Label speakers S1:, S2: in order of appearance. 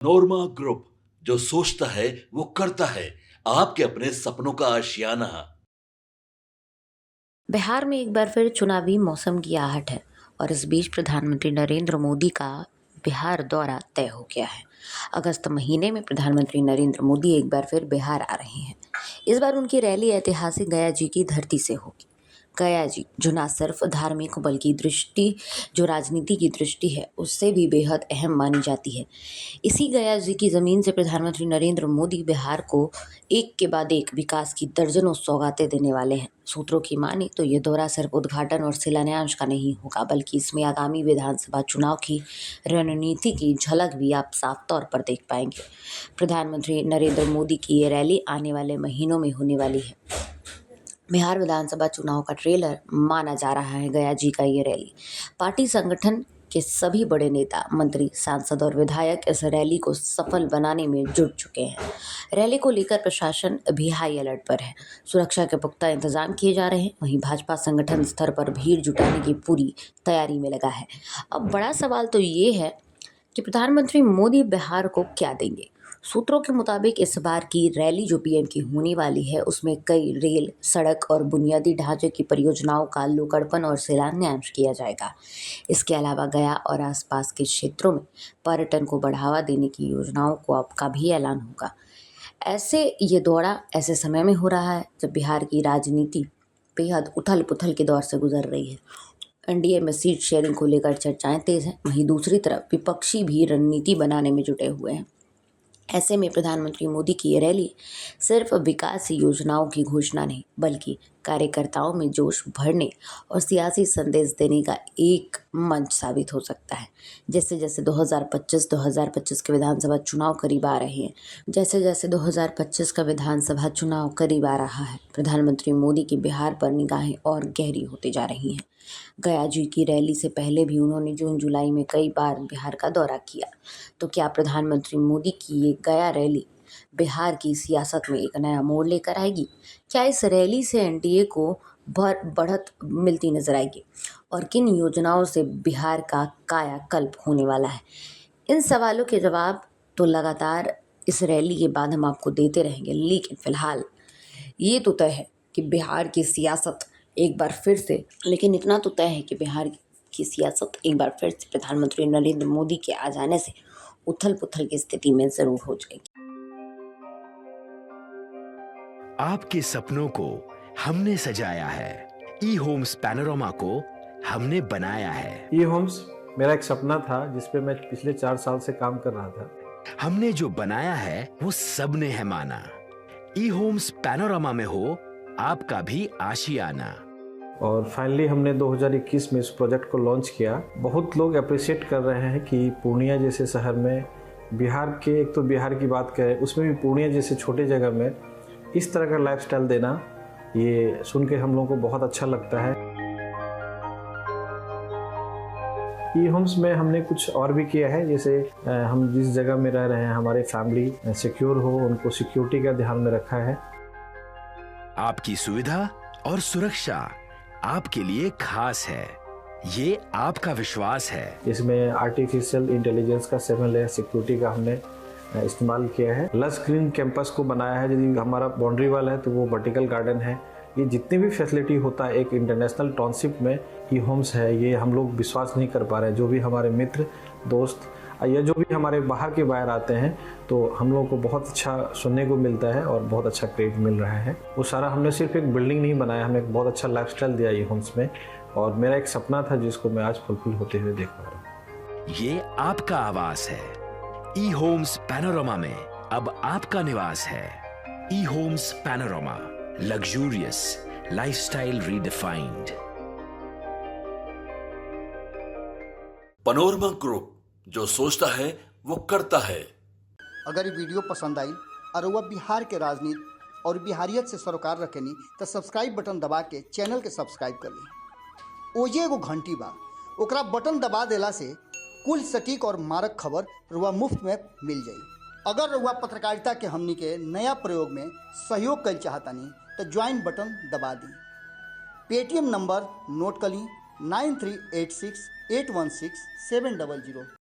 S1: नोरमा group, जो सोचता है वो करता है। आपके अपने सपनों का आशियाना।
S2: बिहार में एक बार फिर चुनावी मौसम की आहट है और इस बीच प्रधानमंत्री नरेंद्र मोदी का बिहार दौरा तय हो गया है। अगस्त महीने में प्रधानमंत्री नरेंद्र मोदी एक बार फिर बिहार आ रहे हैं। इस बार उनकी रैली ऐतिहासिक गया जी की धरती से होगी। गया जी जो ना सिर्फ धार्मिक बल्कि दृष्टि जो राजनीति की दृष्टि है उससे भी बेहद अहम मानी जाती है। इसी गया जी की ज़मीन से प्रधानमंत्री नरेंद्र मोदी बिहार को एक के बाद एक विकास की दर्जनों सौगातें देने वाले हैं। सूत्रों की माने तो ये दौरा सिर्फ उद्घाटन और शिलान्यास का नहीं होगा, बल्कि इसमें आगामी विधानसभा चुनाव की रणनीति की झलक भी आप साफ तौर पर देख पाएंगे। प्रधानमंत्री नरेंद्र मोदी की ये रैली आने वाले महीनों में होने वाली है। बिहार विधानसभा चुनाव का ट्रेलर माना जा रहा है गया जी का ये रैली। पार्टी संगठन के सभी बड़े नेता, मंत्री, सांसद और विधायक इस रैली को सफल बनाने में जुट चुके हैं। रैली को लेकर प्रशासन भी हाई अलर्ट पर है। सुरक्षा के पुख्ता इंतजाम किए जा रहे हैं। वहीं भाजपा संगठन स्तर पर भीड़ जुटाने की पूरी तैयारी में लगा है। अब बड़ा सवाल तो ये है कि प्रधानमंत्री मोदी बिहार को क्या देंगे। सूत्रों के मुताबिक इस बार की रैली जो पीएम की होने वाली है उसमें कई रेल, सड़क और बुनियादी ढांचे की परियोजनाओं का लोकार्पण और शिलान्यास किया जाएगा। इसके अलावा गया और आसपास के क्षेत्रों में पर्यटन को बढ़ावा देने की योजनाओं का भी ऐलान होगा। ऐसे ये दौरा ऐसे समय में हो रहा है जब बिहार की राजनीति बेहद उथल पुथल के दौर से गुजर रही है। एनडीए में सीट शेयरिंग को लेकर चर्चाएं तेज हैं। वहीं दूसरी तरफ विपक्षी भी रणनीति बनाने में जुटे हुए हैं। ऐसे में प्रधानमंत्री मोदी की ये रैली सिर्फ विकास योजनाओं की घोषणा नहीं, बल्कि कार्यकर्ताओं में जोश भरने और सियासी संदेश देने का एक मंच साबित हो सकता है। जैसे जैसे 2025 के विधानसभा चुनाव करीब आ रहे हैं, जैसे जैसे 2025 का विधानसभा चुनाव करीब आ रहा है, प्रधानमंत्री मोदी की बिहार पर निगाहें और गहरी होती जा रही हैं। गया जी की रैली से पहले भी उन्होंने जून जुलाई में कई बार बिहार का दौरा किया। तो क्या प्रधानमंत्री मोदी की ये गया रैली बिहार की सियासत में एक नया मोड़ लेकर आएगी? क्या इस रैली से एनडीए को बढ़त मिलती नजर आएगी और किन योजनाओं से बिहार का कायाकल्प होने वाला है? इन सवालों के जवाब तो लगातार इस रैली के बाद हम आपको देते रहेंगे, लेकिन फिलहाल ये तो तय है कि बिहार की सियासत एक बार फिर से लेकिन इतना तो तय है कि बिहार की सियासत एक बार फिर से प्रधानमंत्री नरेंद्र मोदी के आ जाने से उथल पुथल की स्थिति में जरूर हो जाएगी।
S3: आपके सपनों को हमने सजाया है। ई होम्स पैनोरमा को हमने बनाया है।
S4: ई होम्स मेरा एक सपना था जिस पे मैं पिछले 4 साल से काम कर रहा था।
S3: हमने जो बनाया है वो सबने है माना। ई होम्स पैनोरमा में हो आपका भी आशियाना।
S4: और फाइनली हमने 2021 में इस प्रोजेक्ट को लॉन्च किया। बहुत लोग अप्रिशिएट कर रहे हैं कि पूर्णिया जैसे शहर में बिहार के, एक तो बिहार की बात करें उसमें भी पूर्णिया जैसे छोटे जगह में इस तरह का लाइफस्टाइल देना, ये सुन के हम लोगों को बहुत अच्छा लगता है। ई होम्स में हमने कुछ और भी किया है, जैसे हम जिस जगह में रह रहे हैं हमारे फैमिली सिक्योर हो, उनको सिक्योरिटी का ध्यान में रखा है।
S3: आपकी सुविधा और सुरक्षा आपके लिए खास है, ये आपका विश्वास है।
S4: इसमें आर्टिफिशियल इंटेलिजेंस का 7 लेयर सिक्योरिटी का हमने इस्तेमाल किया है। लस ग्रीन कैंपस को बनाया है। यदि हमारा बाउंड्री वाल है तो वो वर्टिकल गार्डन है। ये जितनी भी फैसिलिटी होता है एक इंटरनेशनल टाउनशिप में ई होम्स है, ये हम लोग विश्वास नहीं कर पा रहे हैं। जो भी हमारे मित्र, दोस्त या जो भी हमारे बाहर के बाहर आते हैं तो हम लोगों को बहुत अच्छा सुनने को मिलता है और बहुत अच्छा क्रेडिट मिल रहा है। वो सारा हमने सिर्फ एक बिल्डिंग नहीं बनाया, हमें एक बहुत अच्छा लाइफस्टाइल दिया ई होम्स में, और मेरा एक सपना था जिसको मैं आज फुलफिल होते हुए देख पा रहा हूँ।
S3: ये आपका आवास है। ई होम्स पैनोरमा में अब आपका निवास है। E Homes Panorama, luxurious lifestyle redefined.
S1: Panorama Group, जो सोचता है वो करता है।
S5: अगर ये वीडियो पसंद आई और वह बिहार के राजनीति और बिहारियत से सरोकार रखेनी तो सब्सक्राइब बटन दबा के चैनल के सब्सक्राइब कर ली। ओजे एगो घंटी बा, ओकरा बटन दबा देला से कुल सटीक और मारक खबर रुआ मुफ्त में मिल जाई। अगर रुआ पत्रकारिता के हमनी के नया प्रयोग में सहयोग कर चाहतानी तो ज्वाइन बटन दबा दी। पेटीएम नंबर नोट कर ली 9386816700।